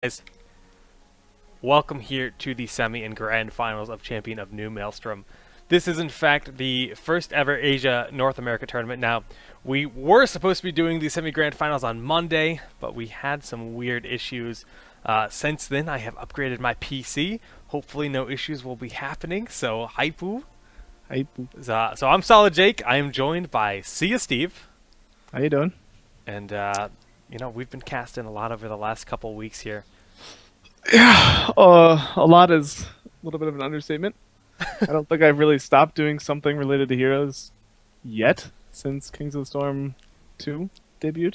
Guys, welcome here to the semi and grand finals of Champion of New Maelstrom. This is in fact the first ever Asia North America tournament. Now, we were supposed to be doing the semi-grand finals on Monday, but we had some weird issues. Since then, I have upgraded my PC. Hopefully no issues will be happening, so hypoo. So I'm Solid Jake. I am joined by Sia Steve. How you doing? And, we've been casting a lot over the last couple weeks here. Yeah, a lot is a little bit of an understatement. I don't think I've really stopped doing something related to Heroes yet since Kings of the Storm 2 debuted.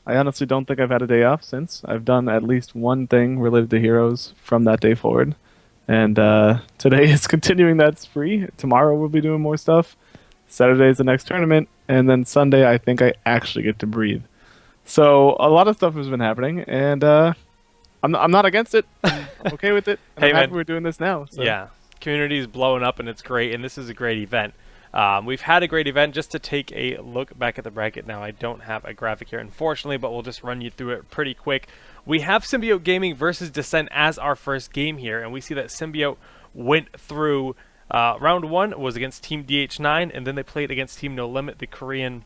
I honestly don't think I've had a day off since. I've done at least one thing related to Heroes from that day forward. And today is continuing that spree. Tomorrow we'll be doing more stuff. Saturday is the next tournament. And then Sunday I think I actually get to breathe. So a lot of stuff has been happening, and I'm not against it. I'm okay with it. And Hey, I'm happy man. we're doing this now. So. Yeah, community is blowing up and it's great, and this is a great event. We've had a great event. Just to take a look back at the bracket now, I don't have a graphic here, unfortunately, but we'll just run you through it pretty quick. We have Symbiote Gaming versus dISSENt as our first game here, and we see that Symbiote went through round one, was against Team DH9, and then they played against Team No Limit, the Korean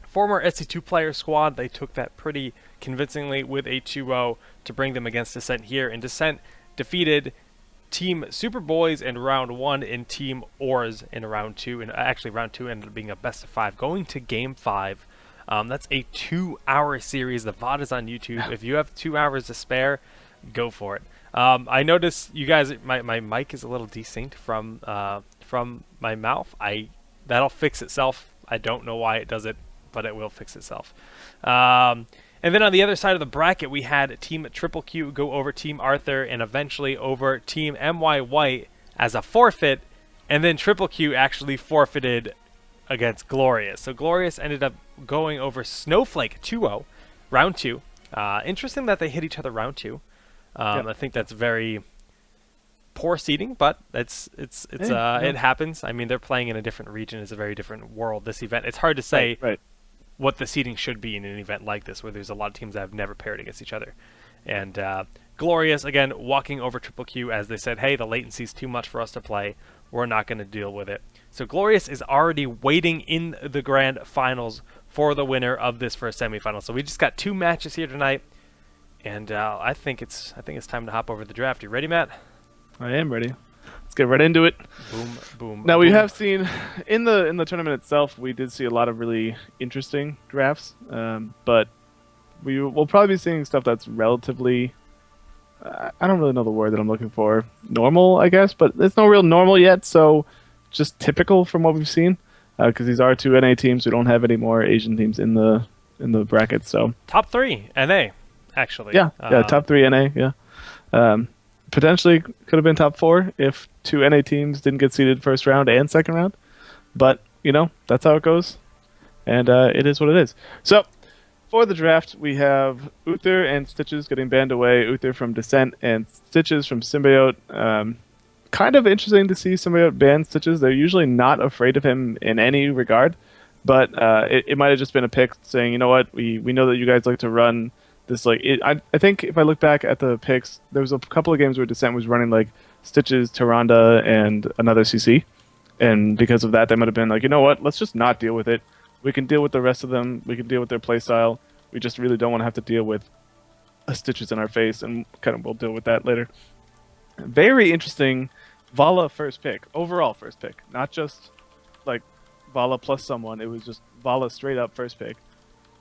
former SC2 player squad. They took that pretty convincingly with a 2-0 to bring them against dISSENt here, and dISSENt defeated Team Superboys in round one and Team Oars in round two, and actually round two ended up being a best of 5 going to game 5. That's a 2-hour series. The VOD is on YouTube. If you have 2 hours to spare, go for it. I noticed you guys, my mic is a little desynced from my mouth. That'll fix itself. I don't know why it does it, but it will fix itself. And then on the other side of the bracket, we had Team Triple Q go over Team Arthur and eventually over Team MY White as a forfeit, and then Triple Q actually forfeited against Glorious. So Glorious ended up going over Snowflake 2-0, round 2. Interesting that they hit each other round 2. Yep. I think that's very poor seeding, but it happens. I mean, they're playing in a different region. It's a very different world, this event. It's hard to say Right. what the seeding should be in an event like this, where there's a lot of teams that have never paired against each other. And Glorious, again, walking over Triple Q as they said, hey, the latency's too much for us to play. We're not going to deal with it. So Glorious is already waiting in the grand finals for the winner of this first semifinal. So we just got 2 matches here tonight, and I think it's time to hop over the draft. You ready, Matt? I am ready. Let's get right into it. Boom, boom. Now we boom. have seen in the tournament itself, we did see a lot of really interesting drafts, but we'll probably be seeing stuff that's relatively. I don't really know the word that I'm looking for. Normal, I guess, but it's no real normal yet. So just typical from what we've seen, because these are 2 NA teams. We don't have any more Asian teams in the bracket. So top 3 NA, actually. yeah, top 3 NA. Yeah. Potentially could have been top 4 if 2 NA teams didn't get seeded first round and second round. But, that's how it goes. And it is what it is. So, for the draft, we have Uther and Stitches getting banned away. Uther from dISSENt and Stitches from Symbiote. Kind of interesting to see Symbiote ban Stitches. They're usually not afraid of him in any regard. But it might have just been a pick saying, you know what, we know that you guys like to run this, I think if I look back at the picks, there was a couple of games where dISSENt was running like Stitches, Tyrande, and another CC, and because of that, they might have been like, you know what, let's just not deal with it. We can deal with the rest of them. We can deal with their playstyle. We just really don't want to have to deal with a Stitches in our face, and kind of we'll deal with that later. Very interesting, Vala first pick, overall first pick, not just like Vala plus someone. It was just Vala straight up first pick.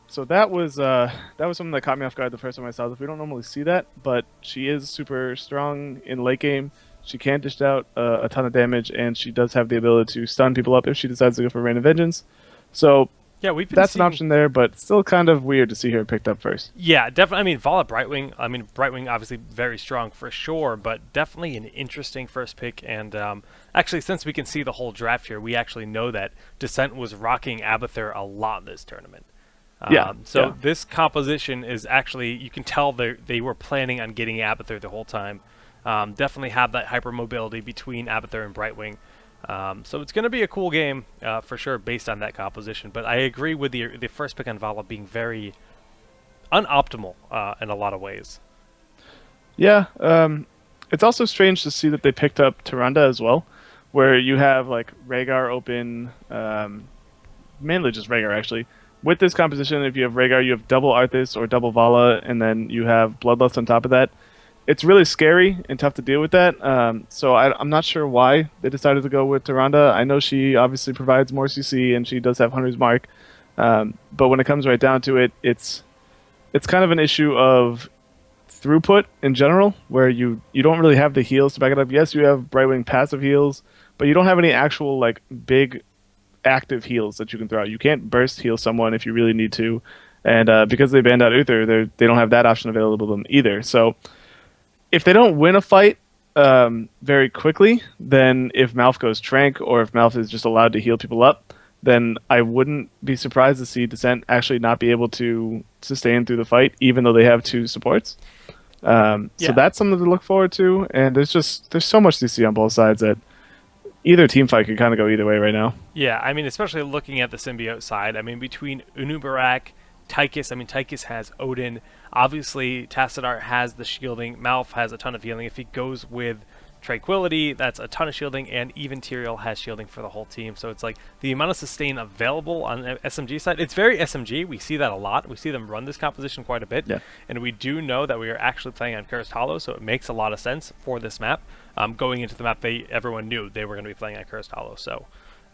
So that was something that caught me off guard the first time I saw this. We don't normally see that, but she is super strong in late game. She can dish out a ton of damage, and she does have the ability to stun people up if she decides to go for Rain of Vengeance. So yeah, that's an option there, but still kind of weird to see her picked up first. Yeah, definitely. I mean, Vala Brightwing. I mean, Brightwing obviously very strong for sure, but definitely an interesting first pick. And actually, since we can see the whole draft here, we actually know that dISSENt was rocking Abathur a lot this tournament. This composition is actually, you can tell they were planning on getting Abathur the whole time. Definitely have that hypermobility between Abathur and Brightwing. So it's going to be a cool game for sure based on that composition. But I agree with the first pick on Vala being very unoptimal in a lot of ways. Yeah, it's also strange to see that they picked up Tyrande as well, where you have like Rhaegar open, mainly just Rhaegar actually. With this composition, if you have Rhaegar, you have double Arthas or double Vala, and then you have Bloodlust on top of that. It's really scary and tough to deal with that. So I'm not sure why they decided to go with Tyrande. I know she obviously provides more CC and she does have Hunter's Mark, but when it comes right down to it, it's kind of an issue of throughput in general, where you don't really have the heals to back it up. Yes, you have Brightwing passive heals, but you don't have any actual like big active heals that you can throw out. You can't burst heal someone if you really need to, and because they banned out Uther, they don't have that option available to them either. So if they don't win a fight very quickly, then if Malf goes Trank or if Malf is just allowed to heal people up, then I wouldn't be surprised to see dISSENt actually not be able to sustain through the fight, even though they have two supports. So Yeah. that's something to look forward to. And there's so much CC on both sides that either team fight could kind of go either way right now. Yeah, I mean, especially looking at the symbiote side. I mean, between Unubarak, Tychus, I mean, Tychus has Odin. Obviously, Tassadar has the shielding. Malf has a ton of healing. If he goes with Tranquility, that's a ton of shielding, and even Tyrael has shielding for the whole team. So it's like the amount of sustain available on the SMG side, it's very SMG. We see that a lot. We see them run this composition quite a bit, Yeah. and we do know that we are actually playing on Cursed Hollow, so it makes a lot of sense for this map. Going into the map, everyone knew they were going to be playing on Cursed Hollow, so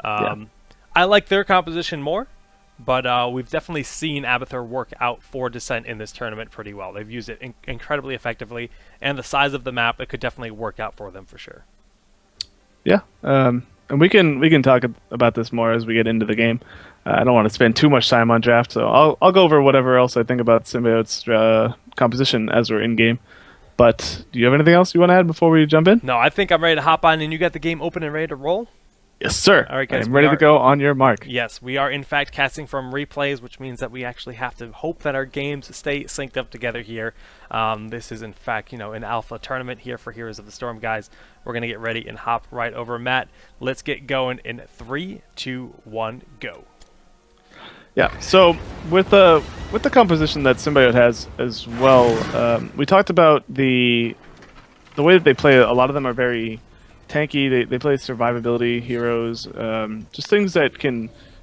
Yeah. I like their composition more. But we've definitely seen Abathur work out for dISSENt in this tournament pretty well. They've used it incredibly effectively, and the size of the map, it could definitely work out for them for sure. Yeah. And we can talk about this more as we get into the game. I don't want to spend too much time on draft, so I'll go over whatever else I think about Symbiote's composition as we're in game. But do you have anything else you want to add before we jump in? No, I think I'm ready to hop on, and you got the game open and ready to roll? Yes, sir. All right, guys, I'm ready to go on your mark. Yes, we are in fact casting from replays, which means that we actually have to hope that our games stay synced up together here. This is in fact, an alpha tournament here for Heroes of the Storm, guys. We're going to get ready and hop right over. Matt, let's get going in 3, 2, 1, go. Yeah. So with the composition that Symbiote has as well, we talked about the way that they play. A lot of them are very tanky. They play survivability heroes, just things that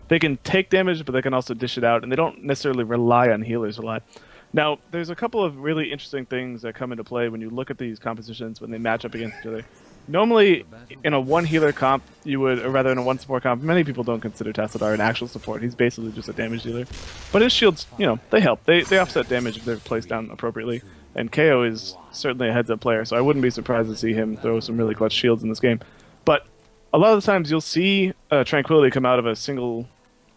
they can take damage, but they can also dish it out, and they don't necessarily rely on healers a lot. Now, there's a couple of really interesting things that come into play when you look at these compositions when they match up against each other. Normally, in a one healer comp, or rather in a one support comp, many people don't consider Tassadar an actual support. He's basically just a damage dealer. But his shields, they help. They offset damage if they're placed down appropriately. And KO is certainly a heads-up player, so I wouldn't be surprised to see him throw some really clutch shields in this game. But a lot of the times you'll see Tranquility come out of a single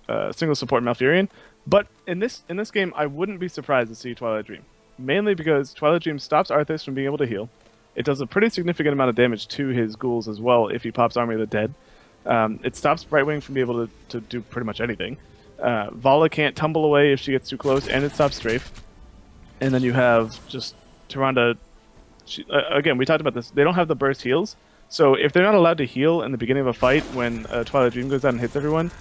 support Malfurion. But in this game, I wouldn't be surprised to see Twilight Dream. Mainly because Twilight Dream stops Arthas from being able to heal. It does a pretty significant amount of damage to his ghouls as well if he pops Army of the Dead. It stops Brightwing from being able to do pretty much anything. Vala can't tumble away if she gets too close, and it stops Strafe. And then you have just Tyrande. Again, we talked about this. They don't have the burst heals. So if they're not allowed to heal in the beginning of a fight when Twilight Dream goes out and hits everyone,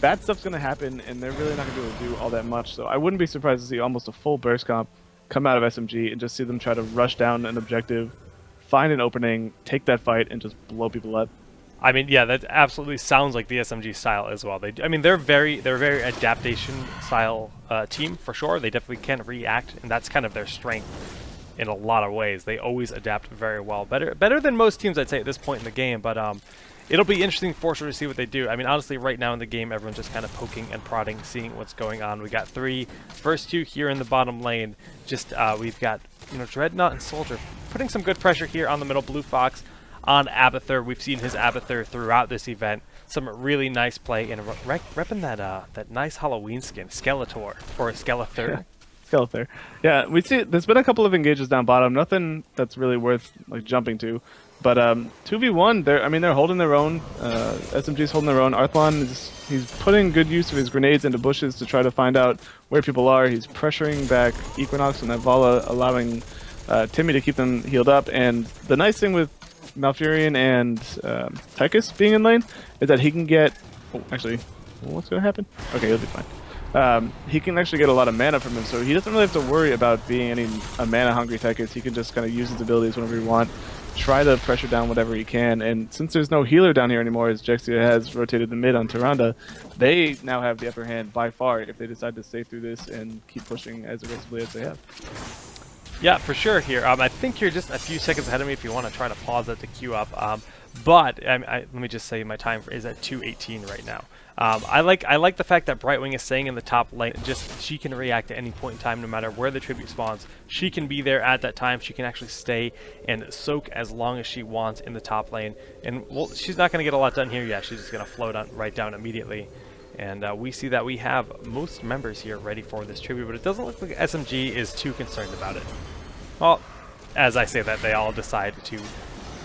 bad stuff's going to happen, and they're really not going to be able to do all that much. So I wouldn't be surprised to see almost a full burst comp come out of SMG and just see them try to rush down an objective, find an opening, take that fight, and just blow people up. I mean, yeah, that absolutely sounds like the SMG style as well. They're very adaptation style team for sure. They definitely can react, and that's kind of their strength in a lot of ways. They always adapt very well, better than most teams, I'd say, at this point in the game. But it'll be interesting for sure to see what they do. I mean, honestly, right now in the game, everyone's just kind of poking and prodding, seeing what's going on. We got first two here in the bottom lane. Just we've got Dreadnought and Soldier putting some good pressure here on the middle. Blue Fox on Abathur. We've seen his Abathur throughout this event. Some really nice play and repping that nice Halloween skin, Skeletor or Skeletor. Skeletor. Yeah, we see there's been a couple of engages down bottom. Nothing that's really worth jumping to. But 2v1, they're holding their own. SMG's holding their own. Arthlon he's putting good use of his grenades into bushes to try to find out where people are. He's pressuring back Equinox and that Vala, allowing Timmy to keep them healed up. And the nice thing with Malfurion and Tychus being in lane is that he can get. Oh, actually, what's going to happen? Okay, he'll be fine. he can actually get a lot of mana from him, so he doesn't really have to worry about being a mana-hungry Tychus. He can just kind of use his abilities whenever he wants, try to pressure down whatever he can, and since there's no healer down here anymore, as Jexia has rotated the mid on Tyrande, they now have the upper hand by far if they decide to stay through this and keep pushing as aggressively as they have. Yeah, for sure here. I think you're just a few seconds ahead of me if you want to try to pause it to queue up. But let me just say my time is at 2:18 right now. I like the fact that Brightwing is staying in the top lane. Just she can react at any point in time, no matter where the tribute spawns. She can be there at that time. She can actually stay and soak as long as she wants in the top lane. And well, she's not going to get a lot done here yet. She's just going to float on right down immediately. And we see that we have most members here ready for this tribute, but it doesn't look like SMG is too concerned about it. Well, as I say that, they all decide to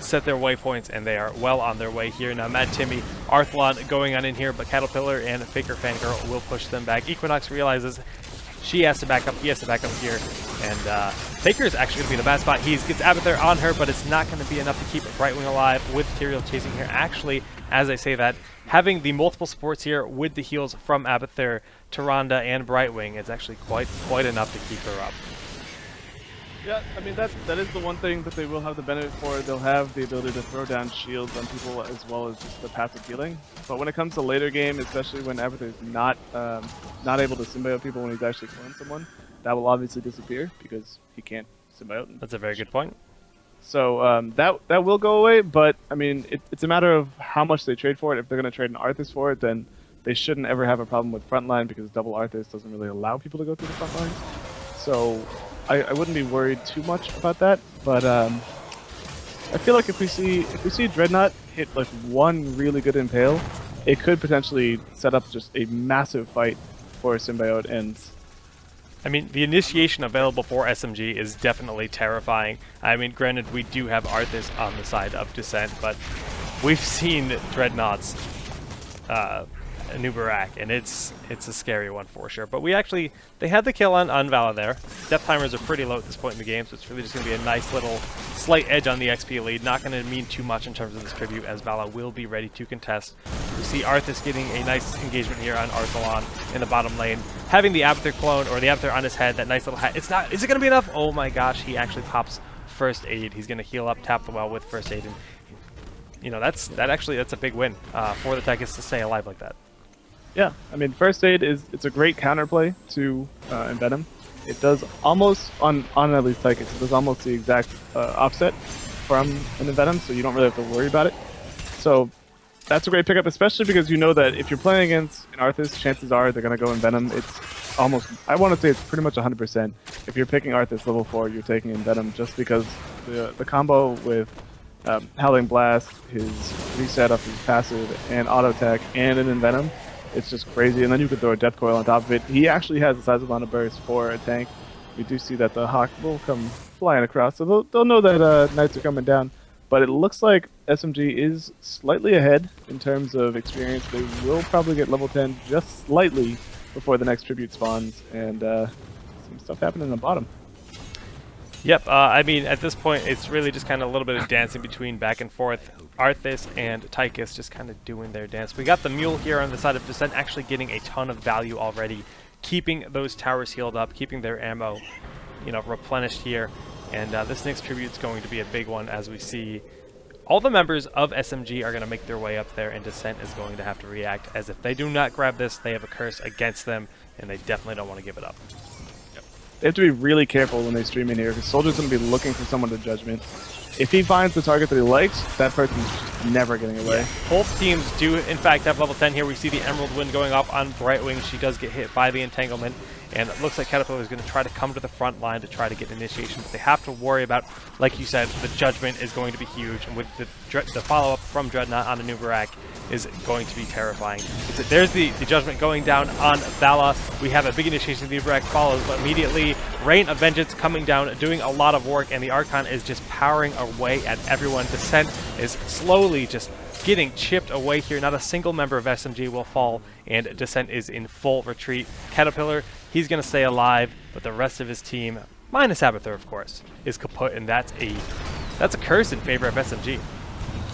set their waypoints, and they are well on their way here. Now, Mad Timmy, Arthlon going on in here, but Caterpillar and Faker Fangirl will push them back. Equinox realizes she has to back up, he has to back up here, and Faker is actually going to be in a bad spot. He gets Abathur on her, but it's not going to be enough to keep Brightwing alive with Tyrael chasing here. Actually, as I say that, having the multiple supports here with the heals from Abathur, Tyrande, and Brightwing is actually quite enough to keep her up. Yeah, I mean, that is the one thing that they will have the benefit for. They'll have the ability to throw down shields on people as well as just the passive healing. But when it comes to later game, especially when Abathur is not able to symbiote people when he's actually killing someone, that will obviously disappear because he can't symbiote. That's a very good point. So that will go away, but I mean, it's a matter of how much they trade for it. If they're going to trade an Arthas for it, then they shouldn't ever have a problem with frontline because double Arthas doesn't really allow people to go through the front line. So I wouldn't be worried too much about that, but I feel like if we see Dreadnought hit like one really good impale, it could potentially set up just a massive fight for Symbiote. And I mean, the initiation available for SMG is definitely terrifying. I mean, granted, we do have Arthas on the side of Dissent, but we've seen Dreadnoughts Nubarak, and it's a scary one for sure. But they had the kill on Vala there. Death timers are pretty low at this point in the game, so it's really just going to be a nice little slight edge on the XP lead. Not going to mean too much in terms of this tribute, as Vala will be ready to contest. We see Arthas getting a nice engagement here on Arthalon in the bottom lane. Having the Abathur clone, or the Abathur on his head, that nice little hat. Is it going to be enough? Oh my gosh, he actually pops first aid. He's going to heal up, tap the well with first aid, and you know, that's a big win for the Tychus to stay alive like that. yeah, I mean, first aid it's a great counterplay to Envenom. It does almost on at least Tychus, it does almost the exact offset from an Envenom, so you don't really have to worry about it. So that's a great pickup, especially because you know that if you're playing against an Arthas, chances are they're going to go Envenom. It's almost, I want to say it's pretty much 100%. If you're picking Arthas level 4, you're taking Envenom just because the combo with Howling Blast, his reset of his passive, and auto attack, and an Envenom, it's just crazy. And then you could throw a Death Coil on top of it. He actually has a sizable amount of burst for a tank. We do see that the Hawk will come flying across, so they'll know that Knights are coming down. But it looks like SMG is slightly ahead in terms of experience. They will probably get level 10 just slightly before the next tribute spawns, and some stuff happening in the bottom. Yep, I mean, at this point, it's really just kind of a little bit of dancing between back and forth. Arthas and Tychus just kind of doing their dance. We got the Mule here on the side of Dissent, actually getting a ton of value already, keeping those towers healed up, keeping their ammo, you know, replenished here. And this next tribute is going to be a big one, as we see all the members of SMG are going to make their way up there, and Dissent is going to have to react, as if they do not grab this, they have a curse against them, and they definitely don't want to give it up. They have to be really careful when they stream in here, because Soldier's going to be looking for someone to Judgment. If he finds the target that he likes, that person's just never getting away. Yeah. Both teams do, in fact, have level 10 here. We see the Emerald Wind going off on Brightwing. She does get hit by the Entanglement, and it looks like Caterpillar is going to try to come to the front line to try to get initiation, but they have to worry about, like you said, the Judgment is going to be huge, and with the follow-up from Dreadnought on Anubarak is going to be terrifying. There's the Judgment going down on Vala. We have a big initiation. The Anubarak follows, but immediately Rain of Vengeance coming down, doing a lot of work, and the Archon is just powering away at everyone. Dissent is slowly just getting chipped away here. Not a single member of SMG will fall, and Dissent is in full retreat. Caterpillar, he's going to stay alive, but the rest of his team, minus Abathur, of course, is kaput, and that's a curse in favor of SMG.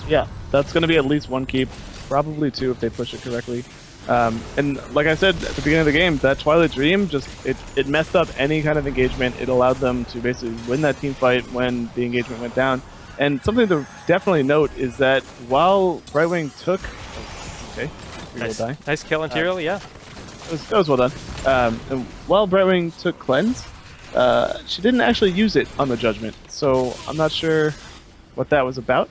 Yeah, that's going to be at least one keep, probably two if they push it correctly. And like I said at the beginning of the game, that Twilight Dream just it messed up any kind of engagement. It allowed them to basically win that team fight when the engagement went down. And something to definitely note is that while Brightwing took, okay, nice kill Interior, yeah. That was well done. And while Brightwing took cleanse, she didn't actually use it on the Judgment, so I'm not sure what that was about.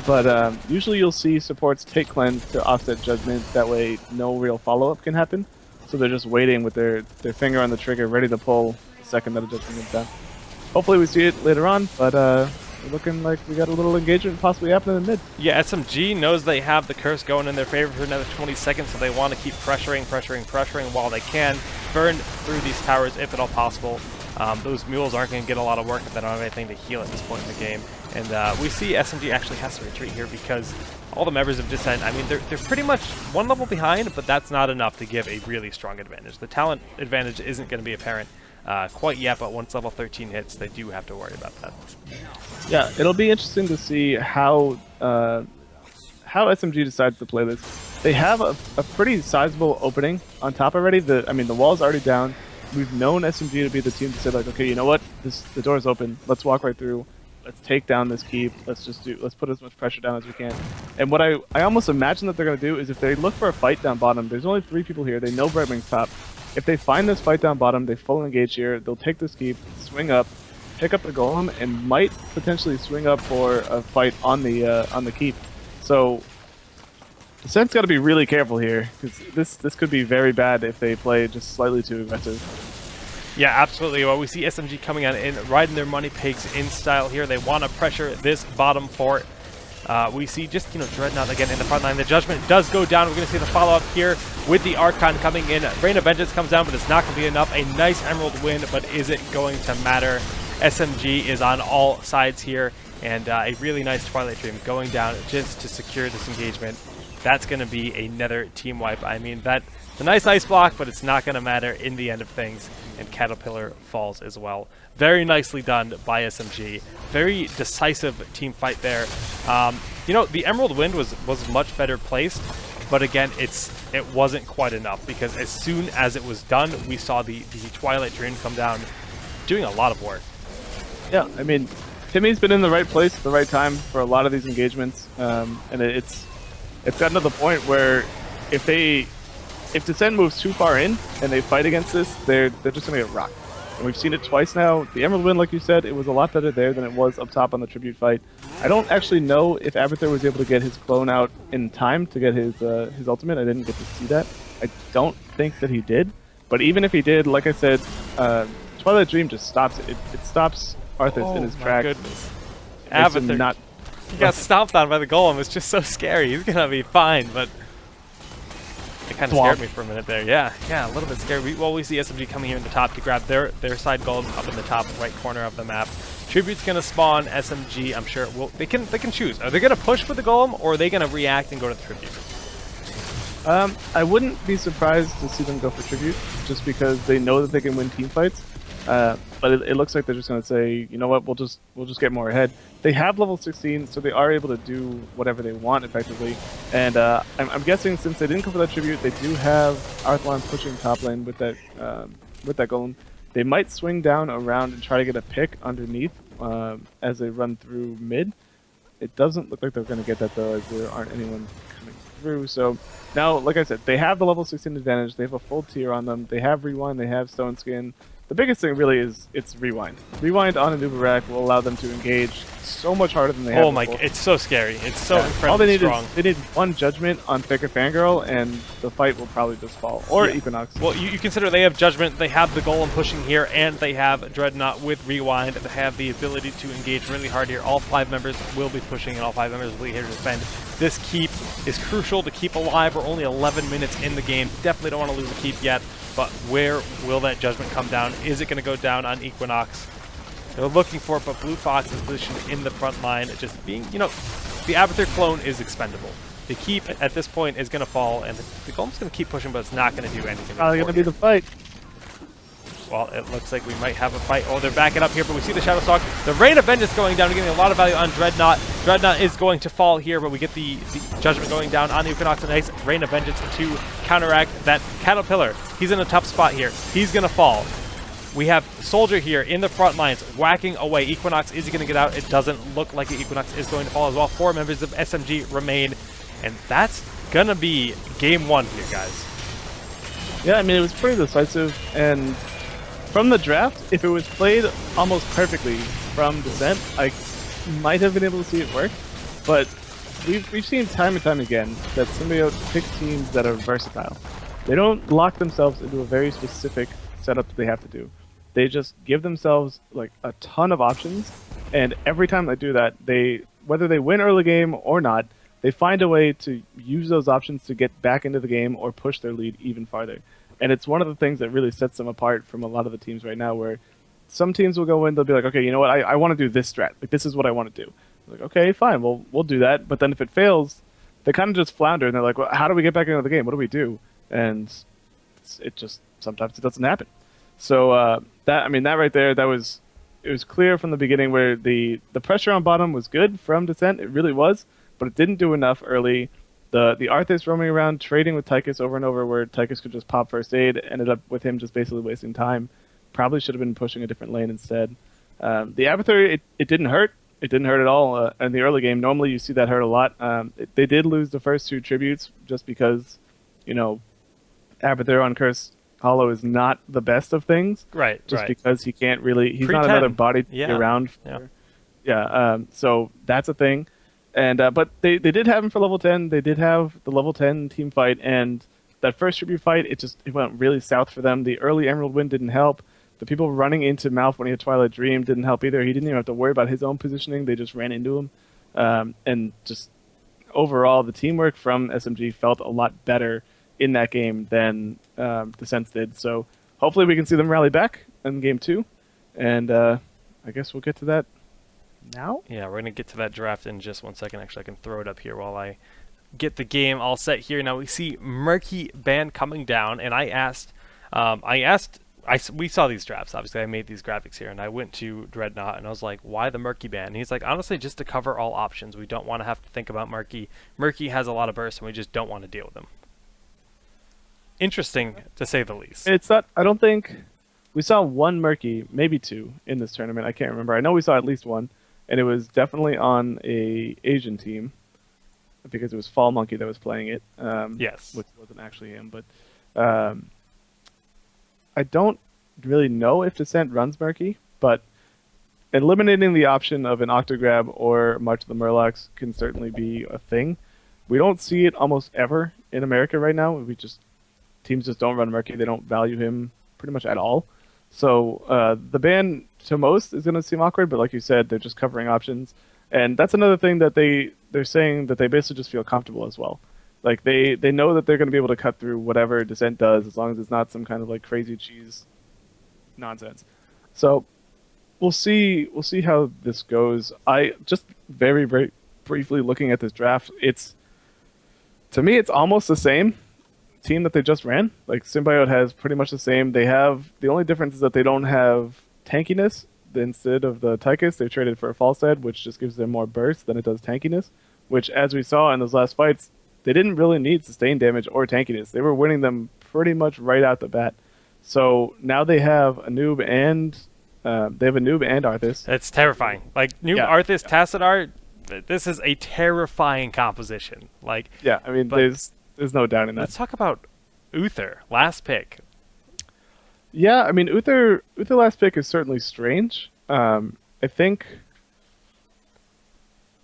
But usually you'll see supports take cleanse to offset Judgment. That way, no real follow-up can happen. So they're just waiting with their finger on the trigger, ready to pull the second that a Judgment is down. Hopefully we see it later on, but we're looking like we got a little engagement possibly happening in mid. Yeah, SMG knows they have the curse going in their favor for another 20 seconds, so they want to keep pressuring while they can. Burn through these towers if at all possible. Those mules aren't going to get a lot of work if they don't have anything to heal at this point in the game. And we see SMG actually has to retreat here because all the members of dISSENT, I mean, they're pretty much one level behind, but that's not enough to give a really strong advantage. The talent advantage isn't going to be apparent quite yet, but once level 13 hits, they do have to worry about that. Yeah, it'll be interesting to see how SMG decides to play this. They have a pretty sizable opening on top already. The wall's already down. We've known SMG to be the team to say like, okay, you know what? The door's open. Let's walk right through. Let's take down this keep. Let's put as much pressure down as we can. And what I almost imagine that they're gonna do is if they look for a fight down bottom, there's only 3 people here. They know Brightwing's top. If they find this fight down bottom, they full engage here. They'll take this keep, swing up, pick up the golem, and might potentially swing up for a fight on the keep. So dISSENT's got to be really careful here because this could be very bad if they play just slightly too aggressive. Yeah, absolutely. Well, we see SMG coming in, riding their money pigs in style here. They want to pressure this bottom fort. We see just, Dreadnought again in the front line. The Judgment does go down. We're going to see the follow-up here with the Archon coming in. Rain of Vengeance comes down, but it's not going to be enough. A nice Emerald win, but is it going to matter? SMG is on all sides here, and a really nice Twilight Dream going down just to secure this engagement. That's going to be another team wipe. I mean, that's a nice ice block, but it's not going to matter in the end of things. And Caterpillar falls as well. Very nicely done by SMG. Very decisive team fight there. The Emerald Wind was much better placed, but again, it wasn't quite enough because as soon as it was done, we saw the Twilight Dream come down, doing a lot of work. Yeah, I mean, Timmy's been in the right place at the right time for a lot of these engagements, and it's gotten to the point where if dISSENT moves too far in and they fight against this, they're just gonna get rocked. And we've seen it twice now. The Emerald Wind, like you said, it was a lot better there than it was up top on the Tribute fight. I don't actually know if Abathur was able to get his clone out in time to get his ultimate. I didn't get to see that. I don't think that he did. But even if he did, like I said, Twilight Dream just stops it. It stops Arthas in his tracks. Goodness. Abathur. He got stomped on by the golem. It's just so scary. He's gonna be fine, but it kind of scared me for a minute there. Yeah, a little bit scary. We see SMG coming here in the top to grab their side golem up in the top right corner of the map. Tribute's gonna spawn. SMG, I'm sure they can choose. Are they gonna push for the golem or are they gonna react and go to the Tribute? I wouldn't be surprised to see them go for Tribute just because they know that they can win team fights. But it looks like they're just going to say, you know what, we'll just get more ahead. They have level 16, so they are able to do whatever they want effectively. And I'm guessing since they didn't go for that Tribute, they do have Arthlon pushing top lane with that golem. They might swing down around and try to get a pick underneath as they run through mid. It doesn't look like they're going to get that though, as there aren't anyone coming through. So now, like I said, they have the level 16 advantage. They have a full tier on them. They have Rewind. They have Stone Skin. The biggest thing really is it's Rewind. Rewind on a Nubarak will allow them to engage so much harder than they have before. It's so scary. It's so incredibly all they need strong. They need one Judgment on Pick a Fangirl, and the fight will probably just fall. Or Equinox. Well, you consider they have Judgment, they have the Golem pushing here, and they have Dreadnought with Rewind. They have the ability to engage really hard here. All 5 members will be pushing, and all 5 members will be here to defend. This keep is crucial to keep alive. We're only 11 minutes in the game. Definitely don't want to lose the keep yet. But where will that Judgment come down? Is it going to go down on Equinox? They're looking for it, but Blue Fox is positioned in the front line. Just being, the Abathur clone is expendable. The keep at this point is going to fall, and the Golem's going to keep pushing, but it's not going to do anything. Probably going to be the fight. Well, it looks like we might have a fight. Oh, they're backing up here, but we see the Shadow Stalk. The Rain of Vengeance going down, getting a lot of value on Dreadnought. Dreadnought is going to fall here, but we get the Judgment going down on Equinox. A nice Rain of Vengeance to counteract that Caterpillar. He's in a tough spot here. He's going to fall. We have Soldier here in the front lines, whacking away. Equinox, is he going to get out? It doesn't look like Equinox is going to fall as well. 4 members of SMG remain, and that's going to be game 1 here, guys. Yeah, I mean, it was pretty decisive, and from the draft, if it was played almost perfectly from dISSENT, I might have been able to see it work, but we've seen time and time again that Symbiote picks teams that are versatile. They don't lock themselves into a very specific setup that they have to do. They just give themselves like a ton of options, and every time they do that, whether they win early game or not, they find a way to use those options to get back into the game or push their lead even farther. And it's one of the things that really sets them apart from a lot of the teams right now, where some teams will go in, they'll be like, okay, you know what, I want to do this strat. Like, this is what I want to do. Like, okay, fine, we'll do that. But then if it fails, they kind of just flounder, and they're like, well, how do we get back into the game? What do we do? And it just, sometimes it doesn't happen. So that right there, it was clear from the beginning where the pressure on bottom was good from dISSENT. It really was, but it didn't do enough early. The Arthas roaming around, trading with Tychus over and over, where Tychus could just pop first aid, ended up with him just basically wasting time. Probably should have been pushing a different lane instead. The Abathur, it didn't hurt. It didn't hurt at all in the early game. Normally you see that hurt a lot. They did lose the first 2 tributes just because, Abathur on Curse Hollow is not the best of things. Right, Just because he can't really... He's not Pre-10. another body to be around for. Yeah, so that's a thing. And but they did have him for level 10. They did have the level 10 team fight, and that first tribute fight, it went really south for them. The early Emerald win didn't help. The people running into Malf when he had Twilight Dream didn't help either. He didn't even have to worry about his own positioning. They just ran into him. And just overall, the teamwork from SMG felt a lot better in that game than dISSENT did. So hopefully we can see them rally back in game 2. And I guess we'll get to that now. Yeah, we're going to get to that draft in just 1 second. Actually, I can throw it up here while I get the game all set here. Now we see Murky Band coming down, and we saw these drafts. Obviously, I made these graphics here, and I went to Dreadnought, and I was like, why the Murky Band? And he's like, honestly, just to cover all options. We don't want to have to think about Murky. Murky has a lot of burst, and we just don't want to deal with him. Interesting, to say the least. It's not... I don't think... We saw 1 Murky, maybe 2, in this tournament. I can't remember. I know we saw at least 1, and it was definitely on a Asian team, because it was Fall Monkey that was playing it. Yes. Which wasn't actually him, but... I don't really know if dISSENT runs Murky, but eliminating the option of an Octograb or March of the Murlocs can certainly be a thing. We don't see it almost ever in America right now. Teams just don't run Murky. They don't value him pretty much at all. So the ban to most is going to seem awkward, but like you said, they're just covering options. And that's another thing that they're saying, that they basically just feel comfortable as well. Like, they know that they're going to be able to cut through whatever dISSENT does, as long as it's not some kind of like crazy cheese nonsense. So we'll see how this goes. I just very, very briefly looking at this draft, to me it's almost the same team that they just ran. Like, Symbiote has pretty much the same. The only difference is that they don't have tankiness. Instead of the Tychus, they traded for a Falstad, which just gives them more burst than it does tankiness, which, as we saw in those last fights, they didn't really need sustained damage or tankiness. They were winning them pretty much right out the bat. So now they have a noob and Arthas. It's terrifying. Like, noob Arthas Tassadar, this is a terrifying composition. Like, yeah, I mean, there's no doubt in that. Let's talk about Uther, last pick. Yeah, I mean, Uther last pick is certainly strange. I think...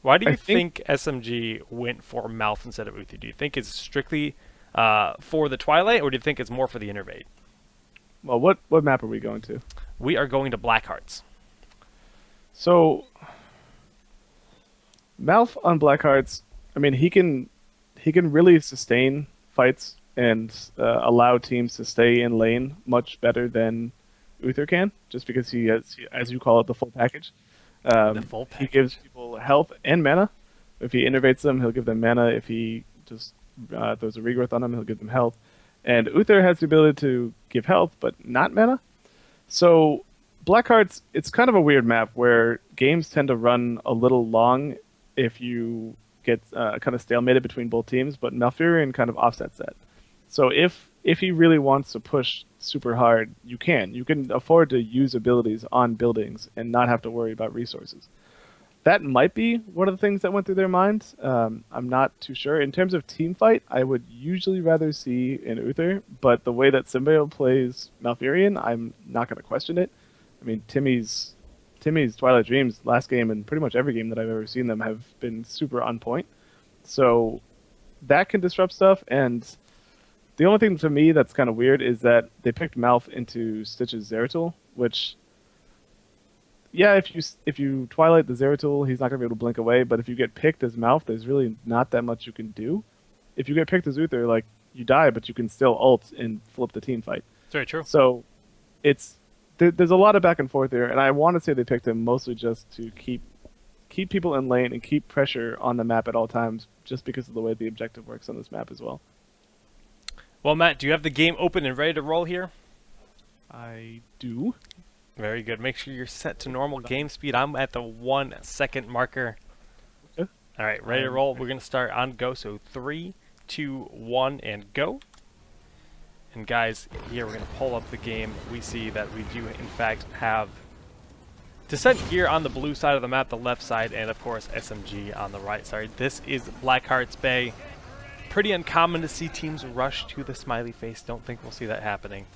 Why do you think SMG went for Malf instead of Uther? Do you think it's strictly for the Twilight, or do you think it's more for the Innervate? Well, what map are we going to? We are going to Blackhearts. So, Malf on Blackhearts, I mean, he can really sustain fights and allow teams to stay in lane much better than Uther can, just because he has, as you call it, the full package. The full package. He gives people health and mana. If he innervates them, he'll give them mana. If he just throws a regrowth on them, he'll give them health. And Uther has the ability to give health, but not mana. So Blackhearts, it's kind of a weird map where games tend to run a little long if you get kind of stalemated between both teams, but Malfurion kind of offsets that. So if he really wants to push super hard, you can. You can afford to use abilities on buildings and not have to worry about resources. That might be one of the things that went through their minds. I'm not too sure. In terms of team fight, I would usually rather see an Uther, but the way that Symbiote plays Malfurion, I'm not going to question it. I mean, Timmy's Twilight Dreams last game and pretty much every game that I've ever seen them have been super on point. So that can disrupt stuff. And the only thing to me that's kind of weird is that they picked Malf into Stitch's Zeratul, which, yeah, if you Twilight the Zeratul, he's not going to be able to blink away. But if you get picked as Malf, there's really not that much you can do. If you get picked as Uther, like, you die, but you can still ult and flip the team fight. It's very true. So there's a lot of back and forth there, and I want to say they picked him mostly just to keep people in lane and keep pressure on the map at all times, just because of the way the objective works on this map as well. Well, Matt, do you have the game open and ready to roll here? I do. Very good. Make sure you're set to normal game speed. I'm at the 1 second marker. Okay. All right, ready to roll. We're going to start on go. So 3, 2, 1, and go. And guys, here we're going to pull up the game. We see that we do, in fact, have dISSENT here on the blue side of the map, the left side, and of course SMG on the right side. This is Blackheart's Bay. Pretty uncommon to see teams rush to the smiley face. Don't think we'll see that happening.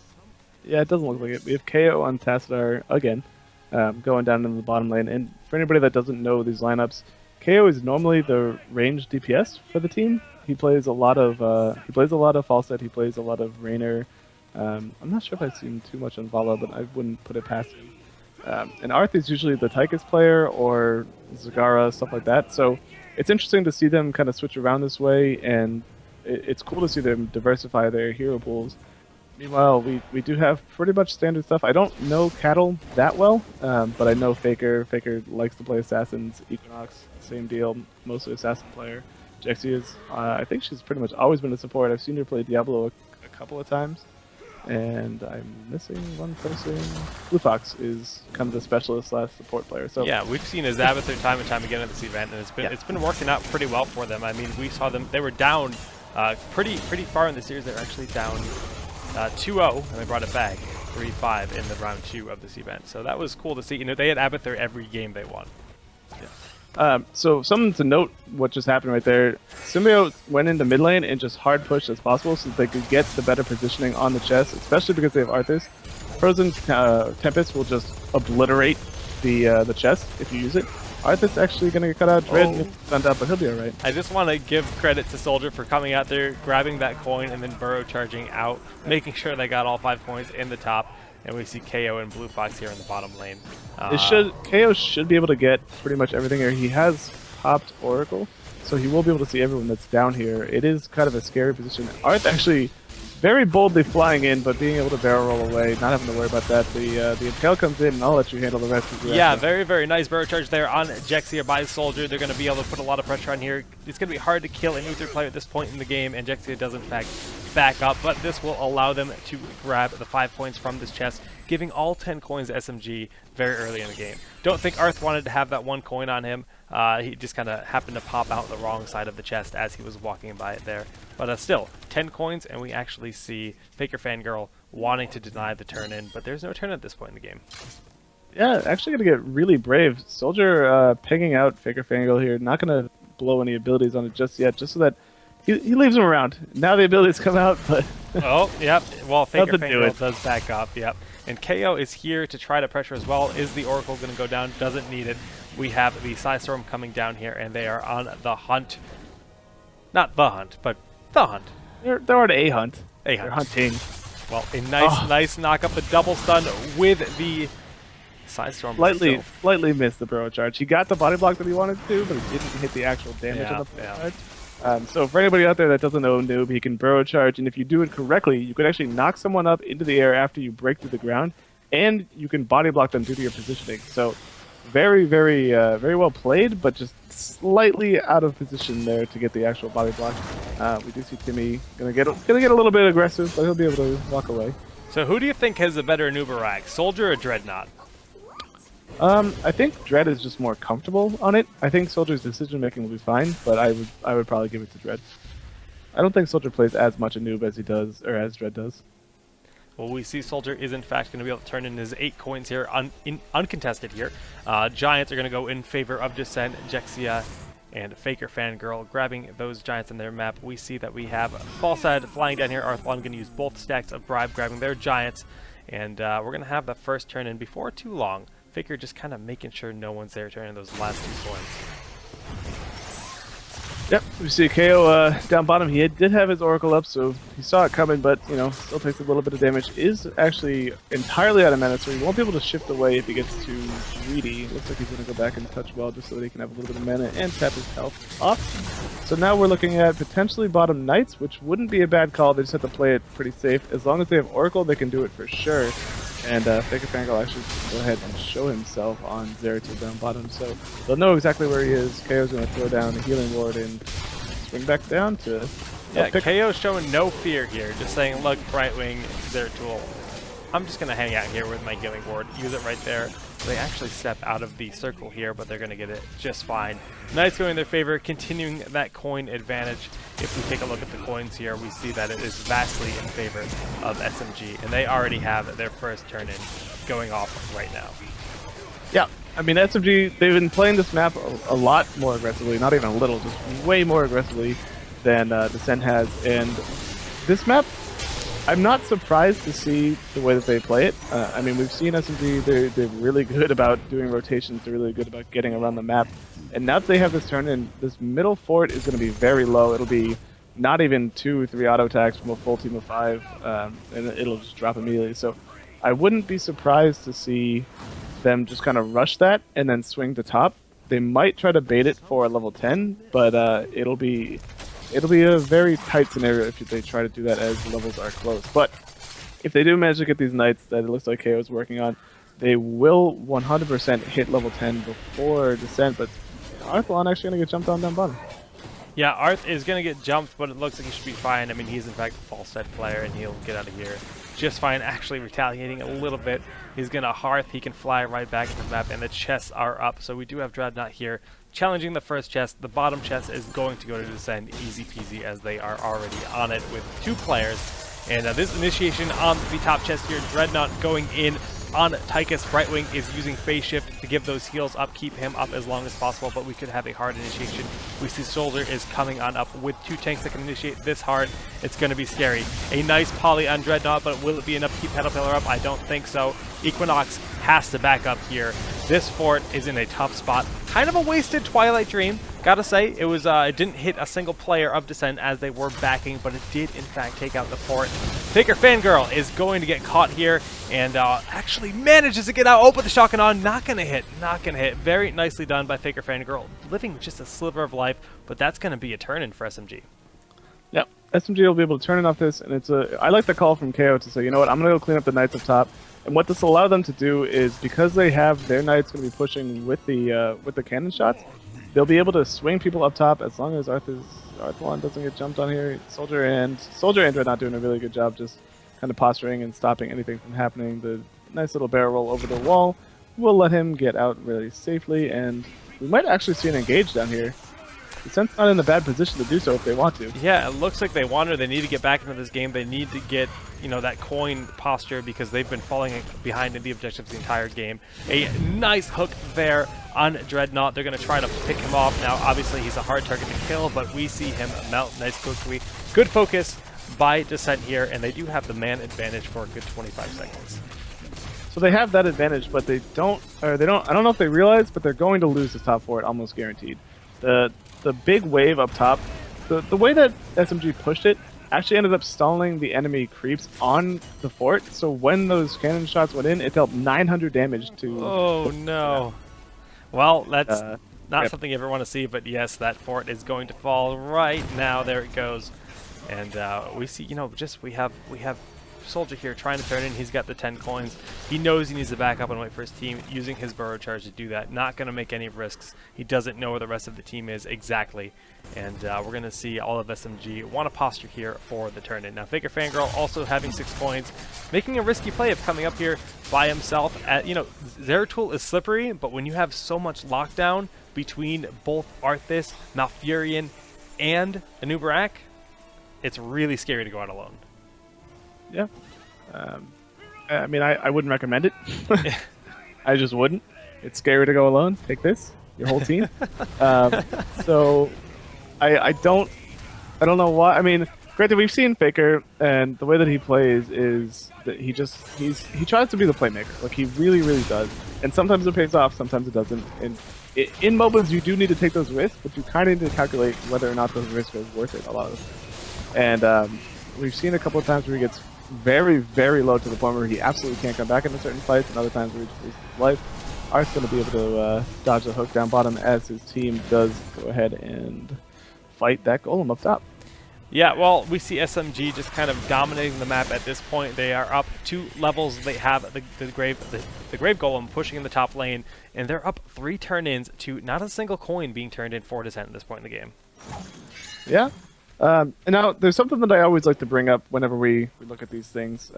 Yeah, it doesn't look like it. We have KO on Tassadar again, going down into the bottom lane. And for anybody that doesn't know these lineups, KO is normally the ranged DPS for the team. He plays a lot of Falstad. He plays a lot of Raynor. I'm not sure if I've seen too much on Vala, but I wouldn't put it past him. And Arth is usually the Tychus player or Zagara, stuff like that. So it's interesting to see them kind of switch around this way, and it's cool to see them diversify their hero pools. Meanwhile, we do have pretty much standard stuff. I don't know Cattle that well, but I know Faker. Faker likes to play Assassins. Equinox, same deal, mostly Assassin player. Jexi is, I think she's pretty much always been a support. I've seen her play Diablo a couple of times. And I'm missing one person. Blue Fox is kind of the specialist / support player. So yeah, we've seen his Abathur time and time again at this event, and it's been working out pretty well for them. I mean, we saw them; they were down pretty far in the series. They were actually down 2-0, and they brought it back 3-5 in the round 2 of this event. So that was cool to see. You know, they had Abathur every game they won. So something to note, what just happened right there, Symbiote went into mid lane and just hard pushed as possible so that they could get the better positioning on the chest, especially because they have Arthas. Frozen Tempest will just obliterate the chest if you use it. Arthas actually going to get cut out, Dread stunned up, but he'll be alright. I just want to give credit to Soldier for coming out there, grabbing that coin, and then burrow charging out, making sure they got all 5 coins in the top. And we see KO and Blue Fox here in the bottom lane. KO should be able to get pretty much everything here. He has popped Oracle, so he will be able to see everyone that's down here. It is kind of a scary position. Arth actually very boldly flying in, but being able to barrel roll away, not having to worry about that. The Impale comes in, and I'll let you handle the rest of the Yeah, very nice barrel charge there on Jexia by Soldier. They're going to be able to put a lot of pressure on here. It's going to be hard to kill an Uther player at this point in the game, and Jexia does in fact back up, but this will allow them to grab the 5 points from this chest, giving all 10 coins to SMG very early in the game. Don't think Arth wanted to have that 1 coin on him. He just kind of happened to pop out the wrong side of the chest as he was walking by it there. But still, 10 coins, and we actually see Faker Fangirl wanting to deny the turn-in, but there's no turn at this point in the game. Yeah, actually going to get really brave. Soldier pegging out Faker Fangirl here, not going to blow any abilities on it just yet, just so that he leaves him around. Now the abilities come out, but... Oh, yep. Well, Faker Fangirl does back up, yep. And KO is here to try to pressure as well. Is the Oracle going to go down? Doesn't need it. We have the Psystorm coming down here, and they are on the hunt. Not the hunt, but the hunt. They're on a hunt. A hunt. They're hunting. Well, a nice knock up, the double stun with the Psystorm. Slightly missed the burrow charge. He got the body block that he wanted to, but he didn't hit the actual damage on the burrow charge. So for anybody out there that doesn't know Noob, he can burrow charge, and if you do it correctly, you can actually knock someone up into the air after you break through the ground, and you can body block them due to your positioning. So very well played, but just slightly out of position there to get the actual body block. We do see Timmy gonna get a little bit aggressive, but he'll be able to walk away. So who do you think has a better Nubarak, Soldier or Dreadnought? I think Dread is just more comfortable on it. I think Soldier's decision making will be fine, but I would probably give it to Dread. I don't think Soldier plays as much a noob as he does, or as Dread does. Well, we see Soldier is in fact going to be able to turn in his 8 coins here, uncontested here. Giants are going to go in favor of dISSENt, Jexia, and Faker Fangirl. Grabbing those Giants in their map, we see that we have Falsad flying down here. Arthlon going to use both stacks of Bribe, grabbing their Giants, and we're going to have the first turn in before too long. Faker just kind of making sure no one's there turning those last 2 coins. Yep, we see KO down bottom. He did have his Oracle up, so he saw it coming, but, you know, still takes a little bit of damage. Is actually entirely out of mana, so he won't be able to shift away if he gets too greedy. Looks like he's going to go back and touch well just so that he can have a little bit of mana and tap his health off. So now we're looking at potentially bottom Knights, which wouldn't be a bad call. They just have to play it pretty safe. As long as they have Oracle, they can do it for sure. And Faker Fangirl actually go ahead and show himself on Zeratul down bottom, so they'll know exactly where he is. KO's going to throw down a healing ward and swing back down to... Yeah, KO showing no fear here, just saying, look, Brightwing, Zeratul, I'm just going to hang out here with my healing ward, use it right there. They actually step out of the circle here, but they're going to get it just fine. Knights going in their favor, continuing that coin advantage. If we take a look at the coins here, we see that it is vastly in favor of SMG, and they already have their first turn in going off right now. Yeah, I mean, SMG, they've been playing this map a lot more aggressively, not even a little, just way more aggressively than dISSENt has, and this map, I'm not surprised to see the way that they play it. I mean, we've seen SMG, they're really good about doing rotations, they're really good about getting around the map. And now that they have this turn in, this middle fort is going to be very low. It'll be not even 2 or 3 auto attacks from a full team of 5, and it'll just drop immediately. So I wouldn't be surprised to see them just kind of rush that and then swing to top. They might try to bait it for a level 10, but it'll be a very tight scenario if they try to do that as the levels are close. But if they do manage to get these Knights that it looks like KO is working on, they will 100% hit level 10 before dISSENt, but Arthlon actually going to get jumped on down bottom. Yeah, Arth is going to get jumped, but it looks like he should be fine. I mean, he's in fact a false set player, and he'll get out of here just fine, actually retaliating a little bit. He's going to Hearth, he can fly right back into the map, and the chests are up. So we do have Dreadnought here challenging the first chest. The bottom chest is going to go to dISSENt easy peasy, as they are already on it with 2 players. And this initiation on the top chest here, Dreadnought going in on Tychus. Brightwing is using phase shift to give those heals up, keep him up as long as possible, but we could have a hard initiation. We see Soldier is coming on up with 2 tanks that can initiate this hard. It's going to be scary. A nice poly on Dreadnought, but will it be enough to keep Petal Pillar up? I don't think so. Equinox has to back up here. This fort is in a tough spot. Kind of a wasted Twilight Dream. Gotta say, it didn't hit a single player of dISSENt as they were backing, but it did in fact take out the fort. Faker Fangirl is going to get caught here and actually manages to get out. Oh, but the shotgun on, not gonna hit. Very nicely done by Faker Fangirl, living just a sliver of life, but that's gonna be a turn-in for SMG. Yep, SMG will be able to turn it off this, and I like the call from KO to say, you know what, I'm gonna go clean up the Knights up top. And what this will allow them to do is, because they have their Knights going to be pushing with the cannon shots, they'll be able to swing people up top as long as Arthlon doesn't get jumped on here. Soldier and Dreadnought doing a really good job just kind of posturing and stopping anything from happening. The nice little barrel roll over the wall will let him get out really safely, and we might actually see an engage down here. dISSENt's not in a bad position to do so if they want to. Yeah, it looks like they want to. They need to get back into this game. They need to get, you know, that coin posture, because they've been falling behind in the objectives the entire game. A nice hook there on Dreadnought. They're going to try to pick him off. Now, obviously, he's a hard target to kill, but we see him melt nice quickly. Good focus by dISSENt here, and they do have the man advantage for a good 25 seconds. So they have that advantage, but I don't know if they realize, but they're going to lose this top fort almost guaranteed. The big wave up top, the way that SMG pushed it actually ended up stalling the enemy creeps on the fort, so when those cannon shots went in, it dealt 900 damage to... Oh no. Well, that's not something you ever want to see, but yes, that fort is going to fall right now. There it goes. And we see, you know, we have soldier here trying to turn in. He's got the 10 coins. He knows he needs to back up and wait for his team, using his burrow charge to do that. Not going to make any risks. He doesn't know where the rest of the team is exactly. And we're going to see all of SMG want to posture here for the turn in. Now, Faker Fangirl also having 6 coins, making a risky play of coming up here by himself. You know, Zeratul is slippery, but when you have so much lockdown between both Arthas, Malfurion, and Anubarak, it's really scary to go out alone. Yeah. I mean, I wouldn't recommend it. I just wouldn't. It's scary to go alone. Take this, your whole team. So I don't know why. I mean, granted, we've seen Faker, and the way that he plays is that he tries to be the playmaker. Like, he really, really does. And sometimes it pays off, sometimes it doesn't. And in MOBAs, you do need to take those risks, but you kind of need to calculate whether or not those risks are worth it a lot of the time. And we've seen a couple of times where he gets very, very low to the point where he absolutely can't come back into certain fights, and other times where he just loses his life. Art's going to be able to dodge the hook down bottom as his team does go ahead and fight that golem up top. Yeah, well, we see SMG just kind of dominating the map at this point. They are up 2 levels. They have the grave golem pushing in the top lane, and they're up 3 turn-ins to not a single coin being turned in for dISSENt at this point in the game. Yeah. And now, there's something that I always like to bring up whenever we look at these things.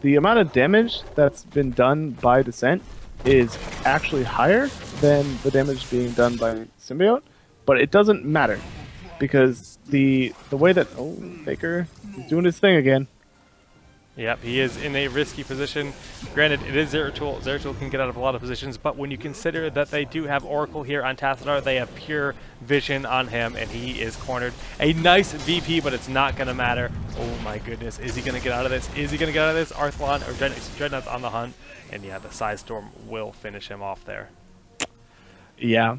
The amount of damage that's been done by dISSENt is actually higher than the damage being done by Symbiote, but it doesn't matter, because the way that... Oh, Faker is doing his thing again. Yep, he is in a risky position. Granted, it is Zeratul. Zeratul can get out of a lot of positions, but when you consider that they do have Oracle here on Tassadar, they have pure vision on him, and he is cornered. A nice VP, but it's not going to matter. Oh my goodness, is he going to get out of this? Is he going to get out of this? Arthlon, or Dreadnought's on the hunt, and yeah, the Side Storm will finish him off there. Yeah.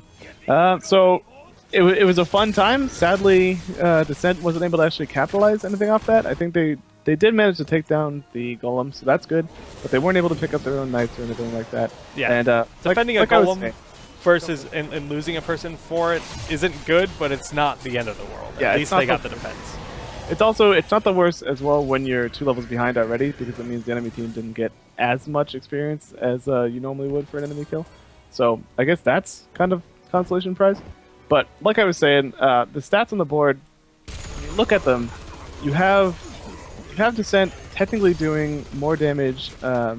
So it was a fun time. Sadly, dISSENt wasn't able to actually capitalize anything off that. I think they did manage to take down the golem, so that's good. But they weren't able to pick up their own knights or anything like that. Yeah, and defending a golem versus and losing a person for it isn't good, but it's not the end of the world. Yeah, at least they got the defense. It's not the worst as well when you're 2 levels behind already, because it means the enemy team didn't get as much experience as you normally would for an enemy kill. So I guess that's kind of consolation prize. But like I was saying, the stats on the board, when you look at them, you have dISSENt technically doing more damage. Well,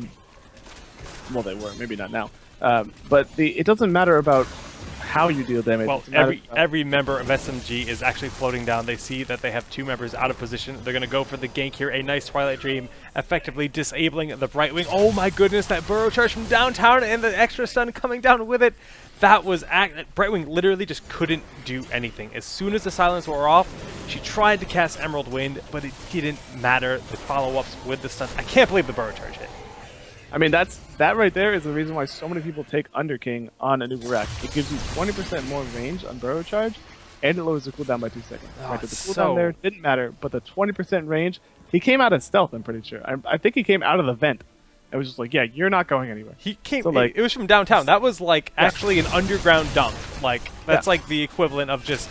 they were, maybe not now. But it doesn't matter about how you deal damage. Well, every member of SMG is actually floating down. They see that they have 2 members out of position. They're going to go for the gank here. A nice Twilight Dream, effectively disabling the Brightwing. Oh my goodness, that burrow charge from downtown and the extra stun coming down with it. That was... Brightwing literally just couldn't do anything. As soon as the silence wore off, she tried to cast Emerald Wind, but it didn't matter. The follow-ups with the stun... I can't believe the burrow charge hit. I mean, that right there is the reason why so many people take Underking on Anubarak. It gives you 20% more range on burrow charge, and it lowers the cooldown by 2 seconds. Oh, right, the cooldown there didn't matter, but the 20% range... He came out of stealth, I'm pretty sure. I think he came out of the vent. It was just like, yeah, you're not going anywhere. He came. So, like, it was from downtown. That was like actually an underground dunk. Like that's like the equivalent of just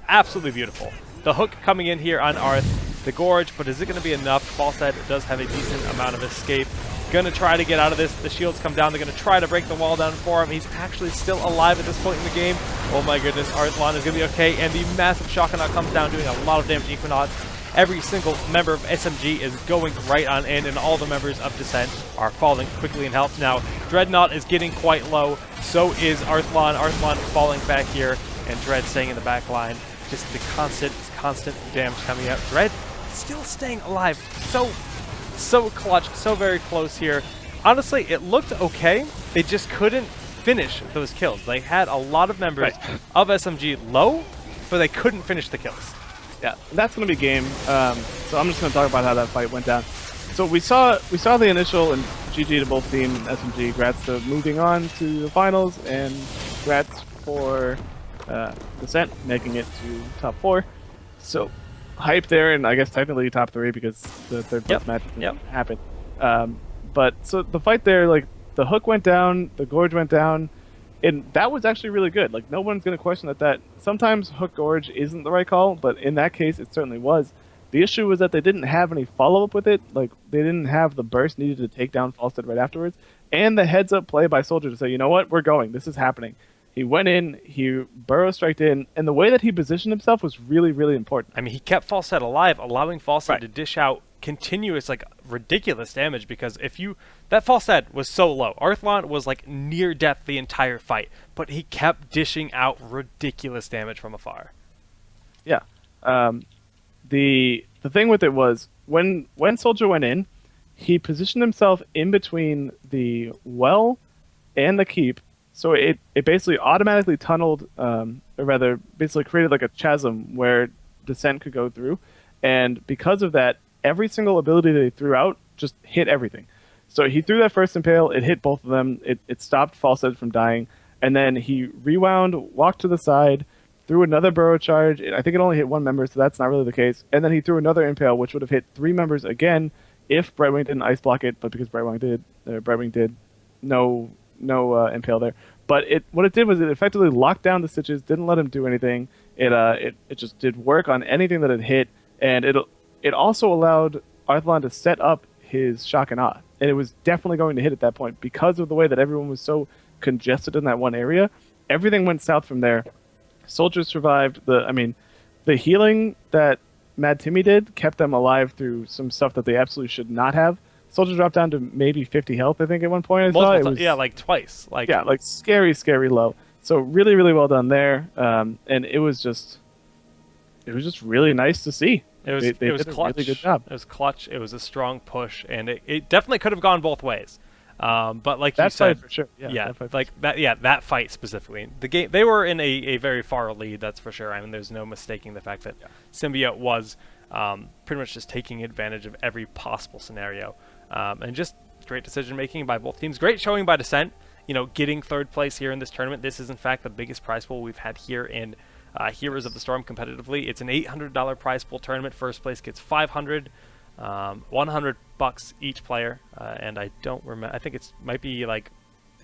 absolutely beautiful. The hook coming in here on Arth, the Gorge, but is it going to be enough? Falstad does have a decent amount of escape. Going to try to get out of this. The shields come down. They're going to try to break the wall down for him. He's actually still alive at this point in the game. Oh my goodness, Arthlon is going to be okay. And the massive Shockonaut comes down, doing a lot of damage to Equinox. Every single member of SMG is going right on in, and all the members of dISSENt are falling quickly in health. Now, Dreadnought is getting quite low. So is Arthlon. Arthlon falling back here, and Dread staying in the back line. Just the constant damage coming out. Dread still staying alive. So clutch, so very close here. Honestly, it looked okay. They just couldn't finish those kills. They had a lot of members of SMG low, but they couldn't finish the kills. Yeah, that's going to be game. So I'm just going to talk about how that fight went down. So we saw the initial, and GG to both team SMG. Grats to moving on to the finals, and grats for dISSENt making it to top 4. So hype there, and I guess technically top 3 because the third place match didn't happen. But so the fight there, like the hook went down, the Gorge went down. And that was actually really good. Like, no one's going to question that sometimes Hook Gorge isn't the right call, but in that case, it certainly was. The issue was that they didn't have any follow up with it. Like they didn't have the burst needed to take down Falstead right afterwards, and the heads up play by Soldier to say, you know what, we're going. This is happening. He went in, he burrow striked in, and the way that he positioned himself was really, really important. I mean, he kept Falstead alive, allowing Falstead Right. to dish out continuous, like, ridiculous damage, because if you... That Falstead was so low. Arthlon was, like, near death the entire fight, but he kept dishing out ridiculous damage from afar. Yeah. The thing with it was when Soldier went in, he positioned himself in between the well and the keep, so it basically automatically tunneled, or rather, basically created like a chasm where dISSENt could go through, and because of that, every single ability that he threw out just hit everything. So he threw that first impale, it hit both of them, it stopped Falstead from dying, and then he rewound, walked to the side, threw another burrow charge. I think it only hit one member, so that's not really the case. And then he threw another impale, which would have hit 3 members again if Brightwing didn't ice block it, but because Brightwing did, no impale there. But what it did was it effectively locked down the Stitches, didn't let him do anything. It just did work on anything that it hit, and it also allowed Arthlon to set up his Shock and Awe. And it was definitely going to hit at that point because of the way that everyone was so congested in that one area. Everything went south from there. Soldiers survived. The healing that Mad Timmy did kept them alive through some stuff that they absolutely should not have. Soldiers dropped down to maybe 50 health, I think, at one point. Yeah, like twice. Like scary, scary low. So really, really well done there. And it was just really nice to see. It was They clutch. did a really good job. It was clutch. It was a strong push, and it definitely could have gone both ways. But like you That said, fight for sure. Yeah, that fight specifically. The game, they were in a very far lead, that's for sure. I mean, there's no mistaking the fact that Symbiote was pretty much just taking advantage of every possible scenario, and just great decision making by both teams. Great showing by dISSENt. You know, getting third place here in this tournament. This is in fact the biggest prize pool we've had here in Heroes of the Storm competitively. It's an $800 prize pool tournament. First place gets $500. $100 each player, and I don't remember. I think might be like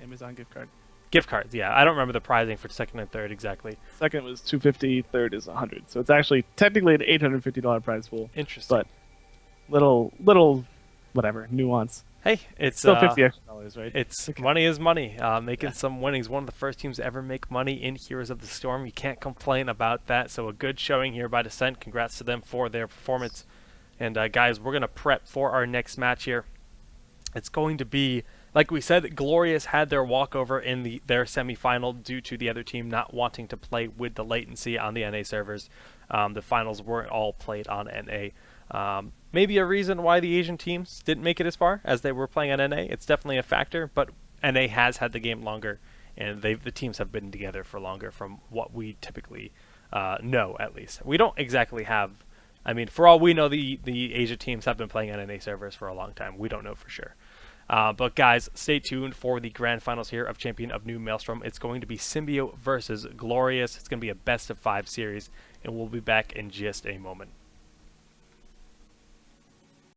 Amazon gift card. Gift cards. Yeah, I don't remember the pricing for second and third exactly. Second was $250. Third is $100. So it's actually technically an $850 prize pool. Interesting. But little whatever nuance. Hey, it's still $50 extra, right? It's okay. Money is money. Making some winnings. One of the first teams to ever make money in Heroes of the Storm. You can't complain about that. So a good showing here by dISSENt. Congrats to them for their performance. And guys, we're going to prep for our next match here. It's going to be, like we said, Glorious had their walkover in their semifinal due to the other team not wanting to play with the latency on the NA servers. The finals weren't all played on NA. Maybe a reason why the Asian teams didn't make it as far as they were playing on NA. It's definitely a factor, but NA has had the game longer, and the teams have been together for longer from what we typically know, at least. We don't exactly have... I mean, for all we know, the Asia teams have been playing on NA servers for a long time. We don't know for sure. But guys, stay tuned for the grand finals here of Champion of New Maelstrom. It's going to be Symbiote versus Glorious. It's going to be a best of 5 series, and we'll be back in just a moment.